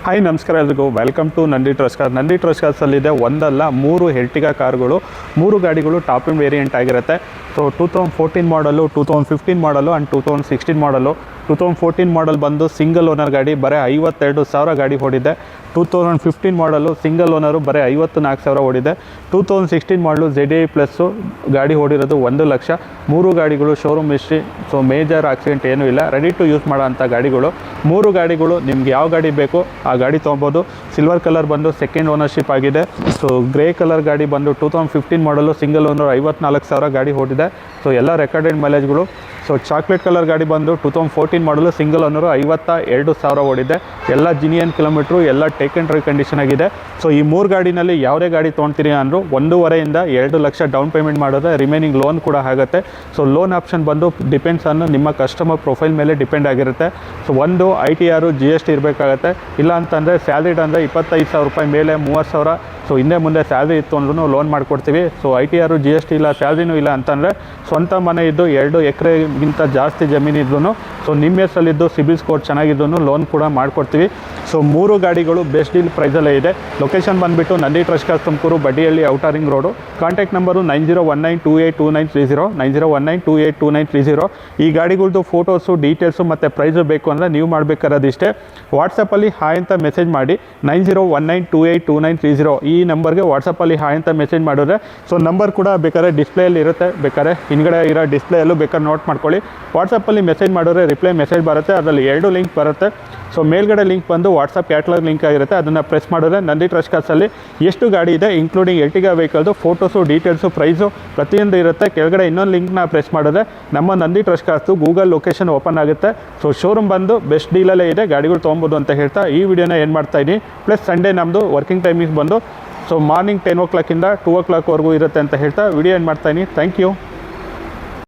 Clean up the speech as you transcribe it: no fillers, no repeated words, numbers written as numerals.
Hi ನಮಸ್ಕಾರ ಎಲ್ರಿಗೂ welcome to Nandi trust car. Nandi trust ಕಾರ್ಸಲ್ಲಿದೆ ಒಂದಲ್ಲ 3 ಎರ್ಟಿಗಾ ಕಾರ್ಗಳು, 3 ಗಾಡಿಗಳು ಟಾಪ್ ಎಂಡ್ ವೇರಿಯಂಟ್ ಆಗಿರುತ್ತೆ. ಸೊ 2014 ಮಾಡಲು, 2015 ಮಾಡಲು ಆ್ಯಂಡ್ 2016 ಮಾಡಲು. 2014 ಮಾಡಲ್ ಬಂದು ಸಿಂಗಲ್ ಓನರ್ ಗಾಡಿ, ಬರೀ 52,000 ಗಾಡಿ ಓಡಿದೆ. 2015 ಮಾಡಲು ಸಿಂಗಲ್ ಓನರು ಬರೀ 54,000 ಓಡಿದೆ. 2016 ಮಾಡಲು ZDI ಪ್ಲಸ್ಸು ಗಾಡಿ ಓಡಿರೋದು 1 ಲಕ್ಷ. 3 ಗಾಡಿಗಳು showroom history, so major accident ಏನೂ ಇಲ್ಲ, ರೆಡಿ ಟು ಯೂಸ್ ಮಾಡೋ ಅಂಥ ಗಾಡಿಗಳು. 3 ಗಾಡಿಗಳು ನಿಮ್ಗೆ ಯಾವ ಗಾಡಿ ಬೇಕೋ ಆ ಗಾಡಿ ತೊಗೊಬೋದು. ಸಿಲ್ವರ್ ಕಲರ್ ಬಂದು ಸೆಕೆಂಡ್ ಓನರ್ಶಿಪ್ ಆಗಿದೆ. ಸೊ ಗ್ರೇ ಕಲರ್ ಗಾಡಿ ಬಂದು 2015 ಮಾಡಲು ಸಿಂಗಲ್ ಓನರ್ 54,000 ಗಾಡಿ ಓಡಿದೆ. ಸೊ ಎಲ್ಲ ರೆಕಾರ್ಡೆಡ್ ಮೈಲೇಜ್ಗಳು. ಸೊ ಚಾಕ್ಲೇಟ್ ಕಲರ್ ಗಾಡಿ ಬಂದು 2014 ಮಾಡಲು ಸಿಂಗಲ್ ಓನರು 52,000 ಓಡಿದೆ. ಎಲ್ಲ ಜಿನಿಯನ್ ಕಿಲೋಮೀಟ್ರು, ಎಲ್ಲ ಟೇಕ್ ಆ್ಯಂಡ್ ಡ್ರೈವ್ ಕಂಡೀಷನ್ ಆಗಿದೆ. ಸೊ ಈ 3 ಗಾಡಿನಲ್ಲಿ ಯಾವುದೇ ಗಾಡಿ ತೊಗೊಳ್ತೀರಿ ಅಂದರೂ 1.5 2 ಲಕ್ಷ ಡೌನ್ ಪೇಮೆಂಟ್ ಮಾಡಿದ್ರೆ ರಿಮೈನಿಂಗ್ ಲೋನ್ ಕೂಡ ಆಗುತ್ತೆ. ಸೊ ಲೋನ್ ಆಪ್ಷನ್ ಬಂದು ಡಿಪೆಂಡ್ಸ್ ಆನ್ ನಿಮ್ಮ ಕಸ್ಟಮರ್ ಪ್ರೊಫೈಲ್ ಮೇಲೆ ಡಿಪೆಂಡ್ ಆಗಿರುತ್ತೆ. ಸೊ ಒಂದು ITR GST ಇರಬೇಕಾಗತ್ತೆ. ಇಲ್ಲ ಅಂತಂದರೆ ಸ್ಯಾಲ್ರಿಡ್ ಅಂದರೆ 25,000 ರೂಪಾಯಿ ಮೇಲೆ 30,000. ಸೊ ಹಿಂದೆ ಮುಂದೆ ಸ್ಯಾಲ್ರಿ ಇತ್ತು ಅಂದ್ರೂ ಲೋನ್ ಮಾಡಿಕೊಡ್ತೀವಿ. ಸೊ ITR GST ಇಲ್ಲ, ಸ್ಯಾಲ್ರಿನೂ ಇಲ್ಲ ಅಂತಂದರೆ ಸ್ವಂತ ಮನೆ ಇದ್ದು 2 ಎಕರೆಗಿಂತ ಜಾಸ್ತಿ ಜಮೀನಿದ್ರೂ, ಸೊ ನಿಮ್ಮ ಹೆಸರಲ್ಲಿದ್ದು ಸಿಬಿಲ್ ಸ್ಕೋರ್ ಚೆನ್ನಾಗಿದ್ದು ಲೋನ್ ಕೂಡ ಮಾಡಿಕೊಡ್ತೀವಿ. ಸೊ 3 ಗಾಡಿಗಳು ಬೆಸ್ಟ್ ಡೀಲ್ ಪ್ರೈಸಲ್ಲೇ ಇದೆ. ಲೊಕೇಶನ್ ಬಂದುಬಿಟ್ಟು Nandi trust car Tumakuru, Baddihalli, outer ring road. Contact number 9019282930, 9019282930. ಈ ಗಾಡಿಗಳ್ದು ಫೋಟೋಸು, ಡೀಟೇಲ್ಸು ಮತ್ತು ಪ್ರೈಸು ಬೇಕು ಅಂದರೆ ನೀವು ಮಾಡಬೇಕಾಗಿರೋದಿಷ್ಟೇ. ವಾಟ್ಸಪ್ಪಲ್ಲಿ ಹಾಯ್ ಅಂತ ಮೆಸೇಜ್ ಮಾಡಿ 9019282930 ಈ ನಂಬರ್ಗೆ ವಾಟ್ಸಪ್ಪಲ್ಲಿ ಹಾಯ್ ಅಂತ ಮೆಸೇಜ್ ಮಾಡಿದ್ರೆ, ಸೊ ನಂಬರ್ ಕೂಡ ಬೇಕಾದ್ರೆ ಡಿಸ್ಪ್ಲೇಯಲ್ಲಿ ಇರುತ್ತೆ, ಬೇಕಾದ್ರೆ ಹಿಂದ್ಗಡೆ ಇರೋ ಡಿಸ್ಪ್ಲೇಯಲ್ಲೂ ಬೇಕಾದ್ರೆ ನೋಟ್ ಮಾಡ್ಕೊಳ್ಳಿ. ವಾಟ್ಸಪ್ಪಲ್ಲಿ ಮೆಸೇಜ್ ಮಾಡಿದ್ರೆ ರಿಪ್ಲೈ ಮೆಸೇಜ್ ಬರುತ್ತೆ, ಅದರಲ್ಲಿ 2 ಲಿಂಕ್ ಬರುತ್ತೆ. ಸೊ ಮೇಲ್ಗಡೆ ಲಿಂಕ್ ಬಂದು ವಾಟ್ಸಪ್ ಕ್ಯಾಟ್ಲಾಗ್ ಲಿಂಕ್ ಆಗಿರುತ್ತೆ, ಅದನ್ನು ಪ್ರೆಸ್ ಮಾಡಿದ್ರೆ ನಂದಿ ಟ್ರಸ್ಟ್ ಕಾರ್ಸಲ್ಲಿ ಎಷ್ಟು ಗಾಡಿ ಇದೆ ಇನ್ಕ್ಲೂಡಿಂಗ್ ಎರ್ಟಿಗಾ ವೆಹಿಕಲ್ದು ಫೋಟೋಸು, ಡೀಟೇಲ್ಸು, ಪ್ರೈಸು ಪ್ರತಿಯೊಂದು ಇರುತ್ತೆ. ಕೆಳಗಡೆ ಇನ್ನೊಂದು ಲಿಂಕ್ನ ಪ್ರೆಸ್ ಮಾಡಿದ್ರೆ ನಮ್ಮ Nandi trust cars Google location open ಆಗುತ್ತೆ. ಸೊ ಶೋರೂಮ್ ಬಂದು ಬೆಸ್ಟ್ ಡೀಲಲ್ಲೇ ಇದೆ, ಗಾಡಿಗಳು ತೊಗೊಬೋದು ಅಂತ ಹೇಳ್ತಾ ಈ ವಿಡಿಯೋನ ಏನು ಮಾಡ್ತಾಯಿದ್ದೀನಿ. ಪ್ಲಸ್ ಸಂಡೇ ನಮ್ಮದು ವರ್ಕಿಂಗ್ ಟೈಮಿಂಗ್ಸ್ ಬಂದು ಸೊ ಮಾರ್ನಿಂಗ್ 10 o'clock ಇಂದ 2 o'clock ವರೆಗೂ ಇರುತ್ತೆ ಅಂತ ಹೇಳ್ತಾ ವಿಡಿಯೋ ಏನು ಮಾಡ್ತಾಯಿದ್ದೀನಿ. Thank you.